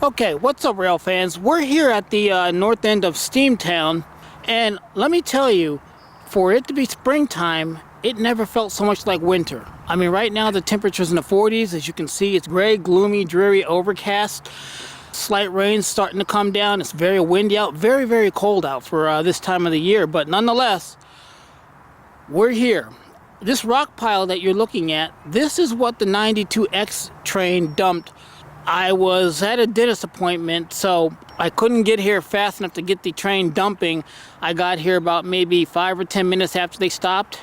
Okay, what's up, rail fans? We're here at the north end of Steamtown, and let me tell you, for it to be springtime, it never felt so much like winter. I mean, right now the temperature's in the 40s. As you can see, it's gray, gloomy, dreary, overcast. Slight rain starting to come down. It's very windy out, very, very cold out for this time of the year, but nonetheless, we're here. This rock pile that you're looking at, this is what the 92X train dumped. I was at a dentist appointment, so I couldn't get here fast enough to get the train dumping. I got here about maybe 5 or 10 minutes after they stopped,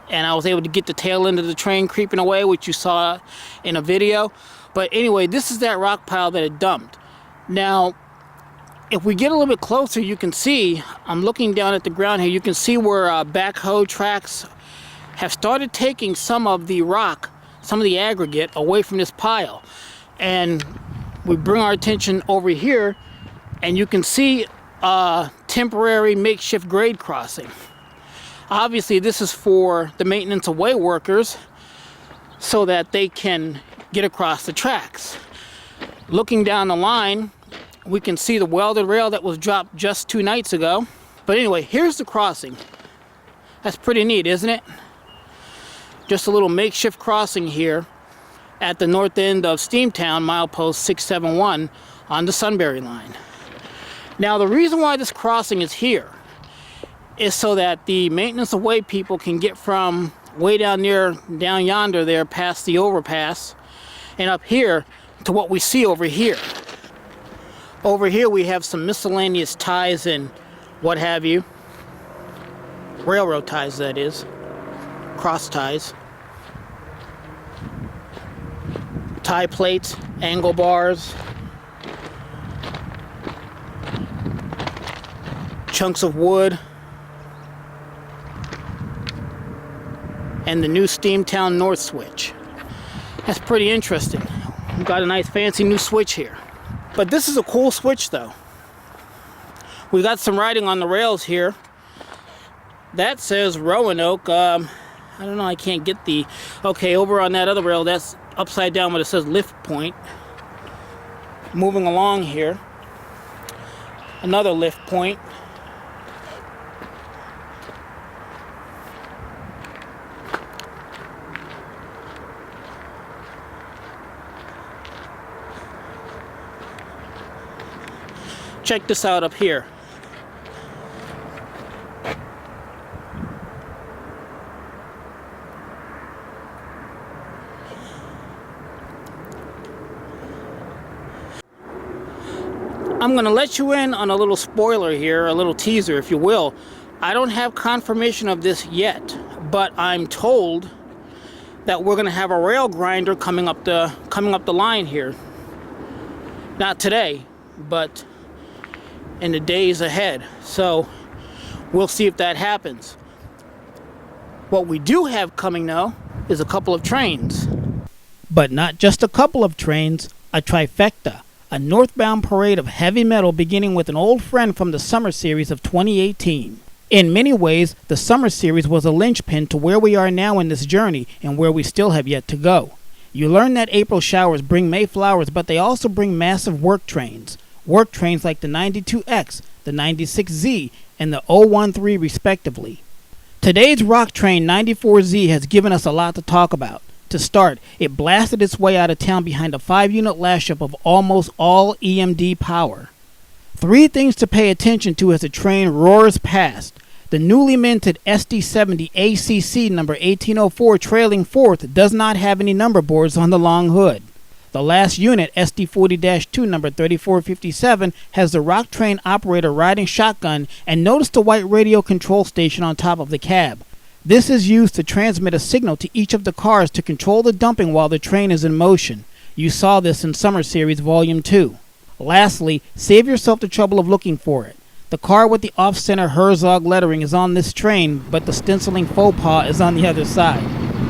and I was able to get the tail end of the train creeping away, which you saw in a video. But anyway, this is that rock pile that it dumped. Now, if we get a little bit closer, you can see, I'm looking down at the ground here, you can see where backhoe tracks have started taking some of the rock, some of the aggregate away from this pile. And we bring our attention over here, and you can see a temporary makeshift grade crossing. Obviously, this is for the maintenance of way workers so that they can get across the tracks. Looking down the line, we can see the welded rail that was dropped just 2 nights ago. But anyway, here's the crossing. That's pretty neat, isn't it? Just a little makeshift crossing here at the north end of Steamtown, milepost 671 on the Sunbury line. Now, the reason why this crossing is here is so that the maintenance of way people can get from way down yonder there past the overpass and up here to what we see over here. Over here we have some miscellaneous ties and what have you. Railroad ties, that is. Cross ties. Tie plates, angle bars, chunks of wood, and the new Steamtown North switch. That's pretty interesting. We've got a nice fancy new switch here. But this is a cool switch though. We got some writing on the rails here. That says Roanoke. I don't know, I can't get the... Okay, over on that other rail, that's upside down, but it says lift point. Moving along here, another lift point. Check this out up here. I'm going to let you in on a little spoiler here, a little teaser, if you will. I don't have confirmation of this yet, but I'm told that we're going to have a rail grinder coming up the line here. Not today, but in the days ahead. So we'll see if that happens. What we do have coming though is a couple of trains. But not just a couple of trains, a trifecta. A northbound parade of heavy metal beginning with an old friend from the summer series of 2018. In many ways, the summer series was a linchpin to where we are now in this journey and where we still have yet to go. You learn that April showers bring May flowers, but they also bring massive work trains. Work trains like the 92X, the 96Z, and the 013 respectively. Today's rock train 94Z has given us a lot to talk about. To start, it blasted its way out of town behind a 5-unit lash-up of almost all EMD power. 3 things to pay attention to as the train roars past. The newly minted SD70 ACC number 1804 trailing fourth does not have any number boards on the long hood. The last unit, SD40-2 number 3457, has the rock train operator riding shotgun, and notice the white radio control station on top of the cab. This is used to transmit a signal to each of the cars to control the dumping while the train is in motion. You saw this in Summer Series Volume 2. Lastly, save yourself the trouble of looking for it. The car with the off-center Herzog lettering is on this train, but the stenciling faux pas is on the other side.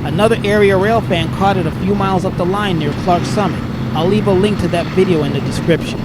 Another area rail fan caught it a few miles up the line near Clark Summit. I'll leave a link to that video in the description.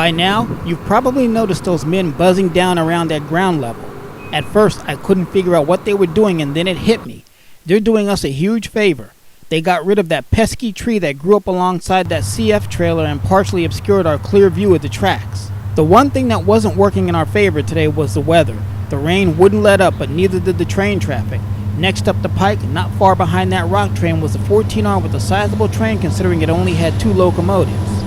By now, you've probably noticed those men buzzing down around that ground level. At first, I couldn't figure out what they were doing, and then it hit me. They're doing us a huge favor. They got rid of that pesky tree that grew up alongside that CF trailer and partially obscured our clear view of the tracks. The one thing that wasn't working in our favor today was the weather. The rain wouldn't let up, but neither did the train traffic. Next up the pike, not far behind that rock train, was a 14R with a sizable train considering it only had 2 locomotives.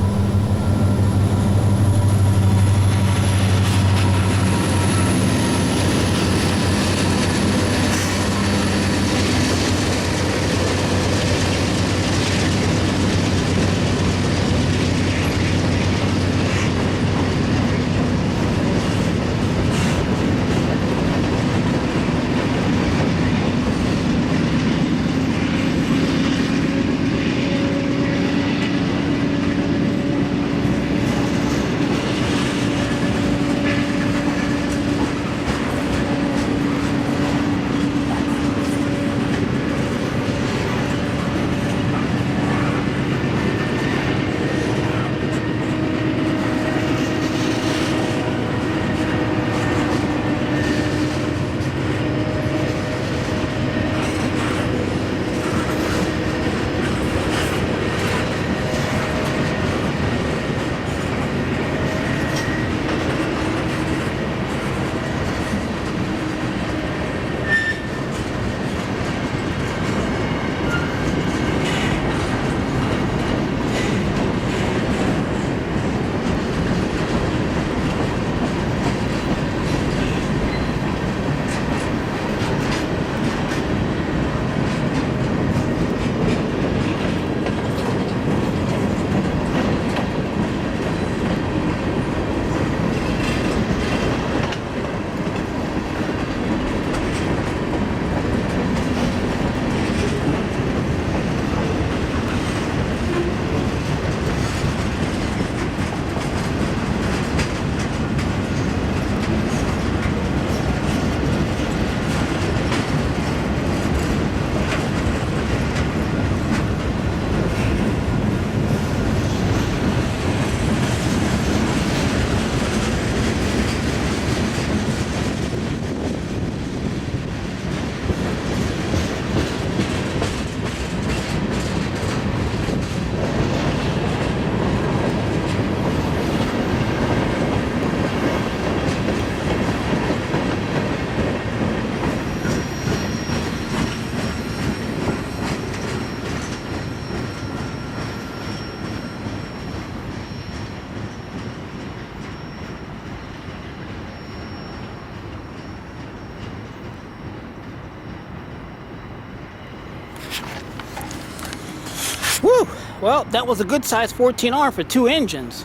Whew! Well, that was a good size 14R for 2 engines.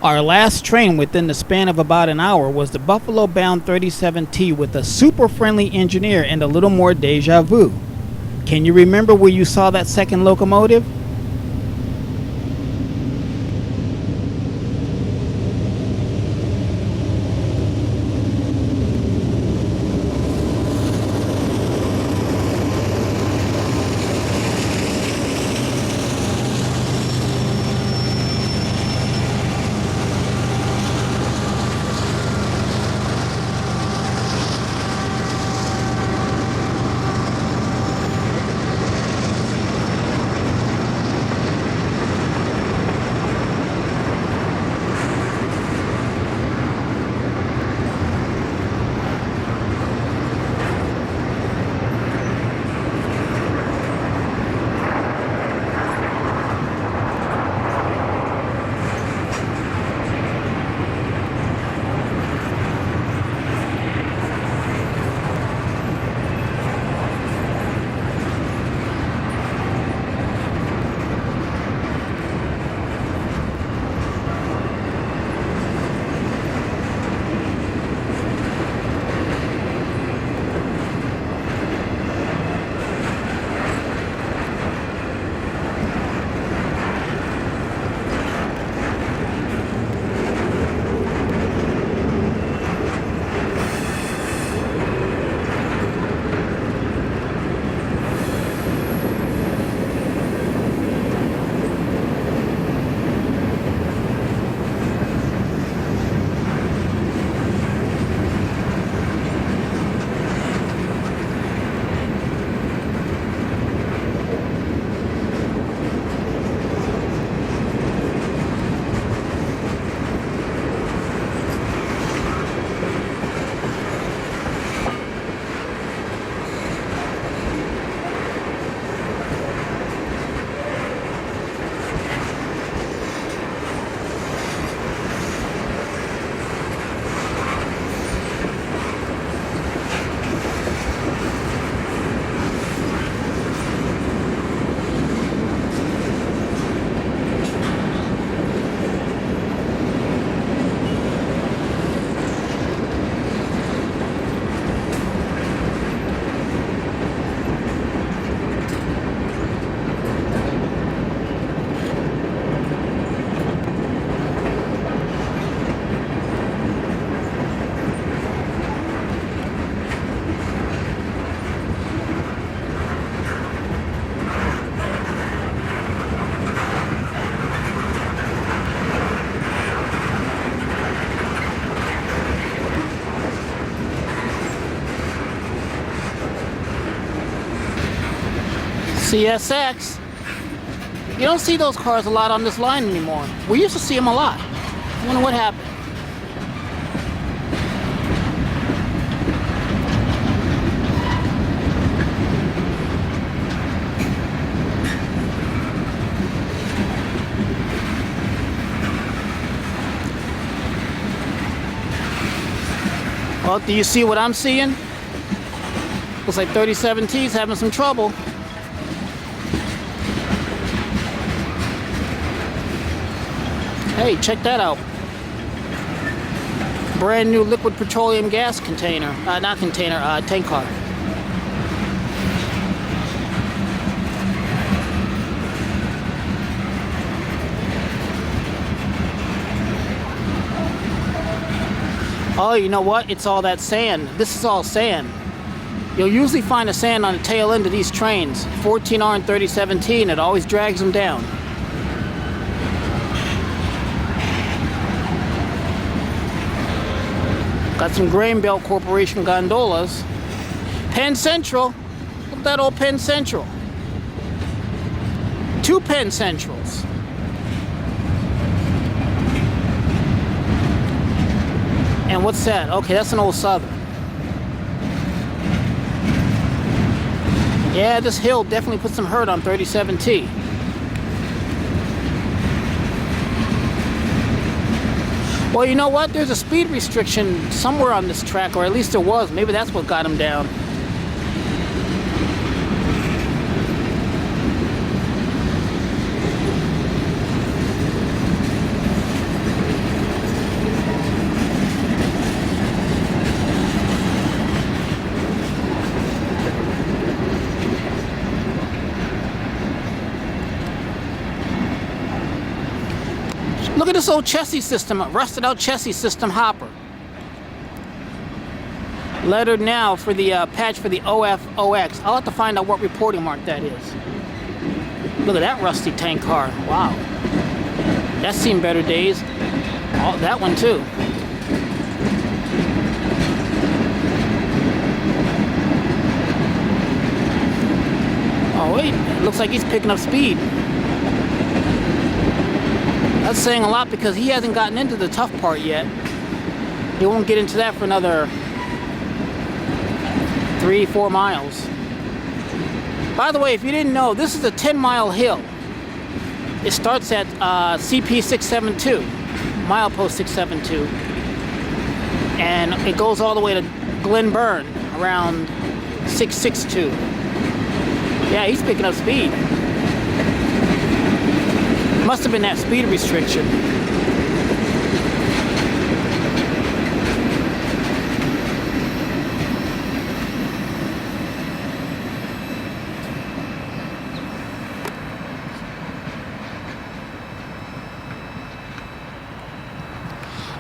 Our last train within the span of about an hour was the Buffalo-bound 37T with a super friendly engineer and a little more deja vu. Can you remember where you saw that second locomotive? CSX. You don't see those cars a lot on this line anymore. We used to see them a lot. I wonder what happened. Well, do you see what I'm seeing? Looks like 37T's having some trouble. Hey, check that out. Brand new liquid petroleum gas container. Not container, tank car. Oh, you know what? It's all that sand. This is all sand. You'll usually find the sand on the tail end of these trains. 14R and 37T, and it always drags them down. Got some Grain Belt Corporation gondolas. Penn Central. Look at that old Penn Central. 2 Penn Centrals. And what's that? Okay, that's an old Southern. Yeah, this hill definitely put some hurt on 37T. Well, you know what? There's a speed restriction somewhere on this track, or at least there was. Maybe that's what got him down. Look at this old Chessie System, rusted out Chessie System hopper. Lettered now for the patch for the OFOX. I'll have to find out what reporting mark that is. Look at that rusty tank car. Wow. That's seen better days. Oh, that one too. Oh wait, it looks like he's picking up speed. That's saying a lot because he hasn't gotten into the tough part yet. He won't get into that for another 3-4 miles. By the way, if you didn't know, this is a 10-mile hill. It starts at CP 672, milepost 672, and it goes all the way to Glen Burn around 662. Yeah, he's picking up speed. Must have been that speed restriction.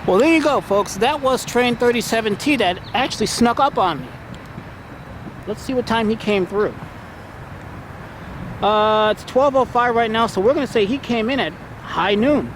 Well, there you go, folks. That was train 37T that actually snuck up on me. Let's see what time he came through. It's 12:05 right now, so we're going to say he came in at high noon.